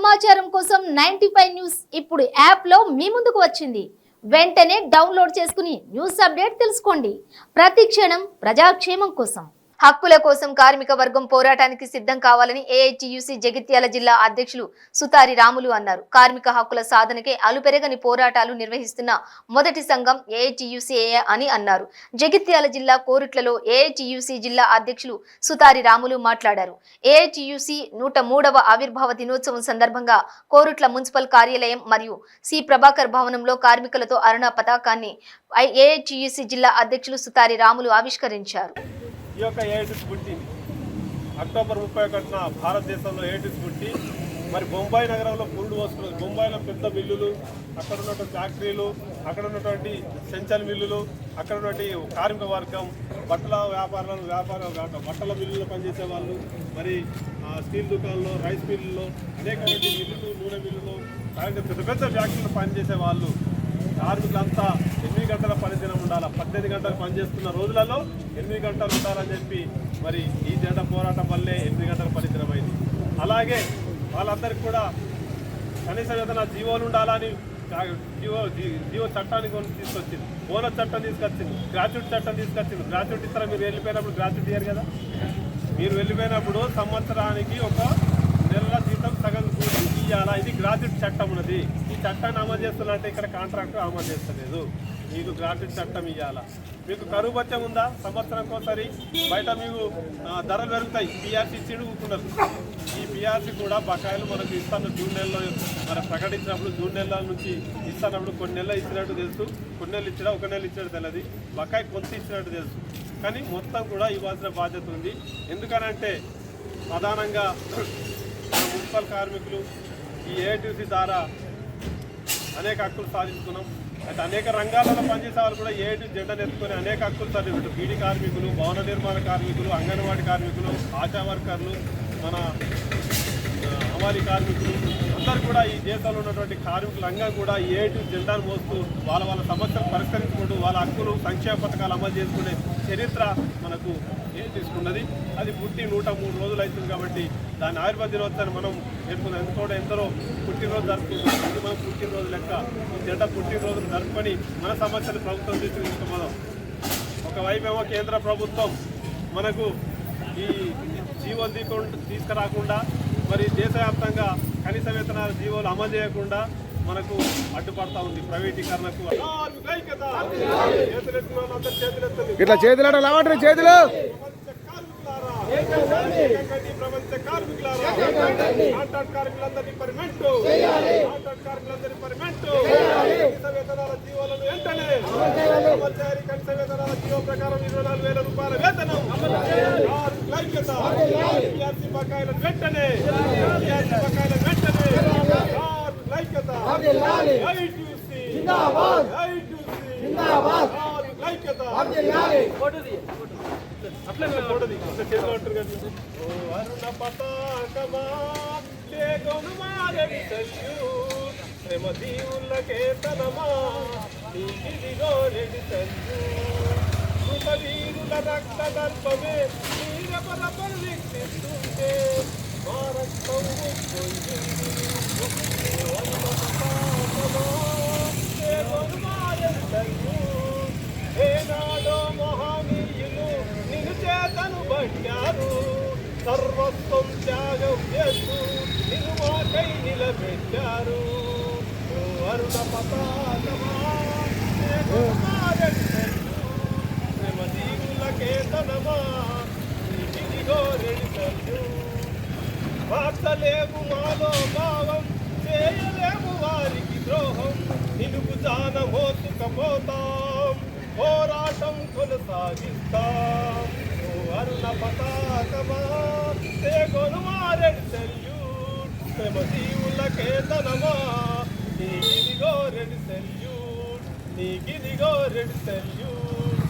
సమాచారం కోసం 95 న్యూస్ ఇప్పుడు యాప్ లో మీ ముందుకు వచ్చింది. వెంటనే డౌన్లోడ్ చేసుకుని న్యూస్ అప్డేట్ తెలుసుకోండి. ప్రతి క్షణం ప్రజాక్షేమం కోసం. హక్కుల కోసం కార్మిక వర్గం పోరాటానికి సిద్ధం కావాలని ఏఐటియుసి జగిత్యాల జిల్లా అధ్యక్షులు సుతారి రాములు అన్నారు. కార్మిక హక్కుల సాధనకే అలుపెరగని పోరాటాలు నిర్వహిస్తున్న మొదటి సంఘం ఏఐటియుసి అని అన్నారు. జగిత్యాల జిల్లా కోరుట్లలో ఏఐటియుసి జిల్లా అధ్యక్షులు సుతారి రాములు మాట్లాడారు. ఏఐటియుసి 103వ ఆవిర్భావ దినోత్సవం సందర్భంగా కోరుట్ల మున్సిపల్ కార్యాలయం మరియు సి ప్రభాకర్ భవనంలో కార్మికులతో అరుణ పతాకాన్ని ఏఐటియుసి జిల్లా అధ్యక్షులు సుతారి రాములు ఆవిష్కరించారు. ఈ యొక్క ఏఐటిస్ పుట్టింది అక్టోబర్ 31న భారతదేశంలో ఏఐటిస్ పుట్టి మరి బొంబాయి నగరంలో పురుడు వస్తున్నారు. బొంబాయిలో పెద్ద మిల్లులు, అక్కడ ఉన్నటువంటి ఫ్యాక్టరీలు, అక్కడ ఉన్నటువంటి సెంచల్ మిల్లులు, అక్కడ ఉన్నటువంటి కార్మిక వర్గం, బట్టల బట్టల మిల్లుల్లో పనిచేసే వాళ్ళు, మరి స్టీల్ దుకాణంలో, రైస్ మిల్లుల్లో, అనేకటువంటి మిల్లులు, నూనె మిల్లులు, పెద్ద పెద్ద ఫ్యాక్టరీలు పనిచేసే వాళ్ళు కార్మికులంతా 8 గంటల పనిదినం ఉండాలి. 18 గంటలు పనిచేస్తున్న రోజులలో 8 గంటలు ఉండాలని చెప్పి మరి ఈ జెండా పోరాటం వల్లే 8 గంటల పనిదినం అయింది. అలాగే వాళ్ళందరికీ కూడా కనీస వేతన జీవోలు ఉండాలని జీవో చట్టాన్ని తీసుకొచ్చింది. బోనస్ చట్టం తీసుకొచ్చింది, గ్రాట్యుటీ చట్టం తీసుకొచ్చింది. గ్రాట్యుటీ ఇస్తారా? మీరు వెళ్ళిపోయినప్పుడు గ్రాట్యుటీ ఇయ్యారు కదా. మీరు వెళ్ళిపోయినప్పుడు సంవత్సరానికి ఒక నెలల జీతం సగం కూడి ఇవ్వాలా. ఇది గ్రాట్యుటీ చట్టం ఉన్నది. ఈ చట్టాన్ని అమలు చేస్తున్నట్టే ఇక్కడ కాంట్రాక్టర్ అమలు చేస్తలేదు. మీకు గ్రాట్యుటీ చట్టం ఇవ్వాలా. మీకు కరువు బత్యం ఉందా? సంవత్సరంకి ఒకసారి బయట మీకు ధరలు పెరుగుతాయి. పిఆర్సీ ఇచ్చి ఊరుకున్నారు. ఈ పిఆర్సీ కూడా బకాయిలు మనకు ఇస్తాను జూన్ నెలలో మరి ప్రకటించినప్పుడు, జూన్ నెలల నుంచి ఇస్తున్నప్పుడు కొన్ని నెలలు ఇచ్చినట్టు తెలుసు, కొన్ని నెలలు ఇచ్చినా ఒక నెల ఇచ్చినట్టు తెలియదు, బకాయి కొంత ఇచ్చినట్టు తెలుసు. కానీ మొత్తం కూడా ఇవ్వాల్సిన బాధ్యత ఉంది. ఎందుకనంటే ప్రధానంగా మున్సిపల్ కార్మికులు ఈ ఏఐటిసి ద్వారా అనేక హక్కులు సాధించుకున్నాం. అయితే అనేక రంగాలలో పనిచేసే వాళ్ళు కూడా ఏఐటిసి జెండాను ఎత్తుకొని అనేక హక్కులు సాధించారు. బీడీ కార్మికులు, భవన నిర్మాణ కార్మికులు, అంగన్వాడీ కార్మికులు, ఆశా వర్కర్లు, మన హమాలీ కార్మికులు అందరూ కూడా ఈ దేశంలో ఉన్నటువంటి కార్మికులంగా కూడా ఈ ఏఐటిసి జెండాను మోస్తూ వాళ్ళ సమస్యలు పరిష్కరించుకుంటూ వాళ్ళ హక్కులు, సంక్షేమ పథకాలు అమలు చేసుకునే చరిత్ర మనకు ఏం తీసుకున్నది. అది పుట్టి 103 రోజులు అవుతుంది కాబట్టి దాని ఆవిర్భావ దినోత్సవాన్ని మనం నేర్చుకున్నాం. ఎందుకంటే ఎందరో పుట్టినరోజు జరుపుకుంటాం. అది మనం పుట్టినరోజు లెక్క ఈ జెండా పుట్టినరోజులు జరుపుకొని మన సమస్యలు ప్రభుత్వం తీసుకుంటున్నాం. ఒకవైపేమో కేంద్ర ప్రభుత్వం మనకు ఈ జీవోలు తీసుకురాకుండా మరి దేశవ్యాప్తంగా కనీస వేతనాల జీవోలు అమలు చేయకుండా మనకు అడ్డుపడతా ఉంది. ప్రైవేటీకరణకు ఇట్లా చేతులు చేతులు ప్రపంచ కార్మికులారా, కాంట్రాక్ట్ కార్మికులందరినీ పర్మనెంట్, కాంట్రాక్ట్ కార్మికులందరినీ పర్మనెంట్, కనీస వేతనాల జీవోలను వెంటనే అమలు చేయాలి. కనీస వేతనాల జీవో ప్రకారం 24,000 రూపాయల వేతనం, ఐక్యత, పిఆర్సీ బకాయిలను వెంటనే, పిఆర్సీ బకాయిలను వెంటనే, ఐక్యత, ఐటియుసి జిందాబాద్, ఐటియుసి జిందాబాద్, ఐక్యత అట్లా కూడదు. చేతిలో అంటారు కదా. ఓ అరుణ పతాకమా లేగొను మారడి సల్యూట్, ప్రేమ దీవులకే తనమా నీకిదిగో రెడి సల్యూట్, కృతవీరుల రక్త దర్భమే వీరపర పరివీక్షిస్తుంటే మా రక్తం పొందింది. అరుణ పతాకమా లేగొను మారడి సల్యూట్, ఏనాడో మహానీయులు నిన్ను చేతను పట్టారు, సర్వస్వం త్యాగం చేస్తూ నిన్ను మాకై నిలబెట్టారు. ఓ అరుణ పతాకమా ప్రేమ దీవులకే తనమా నీకిదిగో రెడి సల్యూట్, మార్చలేము మాలో భావం, చేయలేము వారికి ద్రోహం, నిలుపు జాన మోసుకపోతాం, పోరాటం కొనసాగిస్తాం. ఓ అరుణ పతాకమా తెగొను మారెడి సెల్యూట్, ప్రేమ దీవులకే తనమా నీకిదిగో రెడి సెల్యూట్, నీకిదిగో రెడి సెల్యూట్.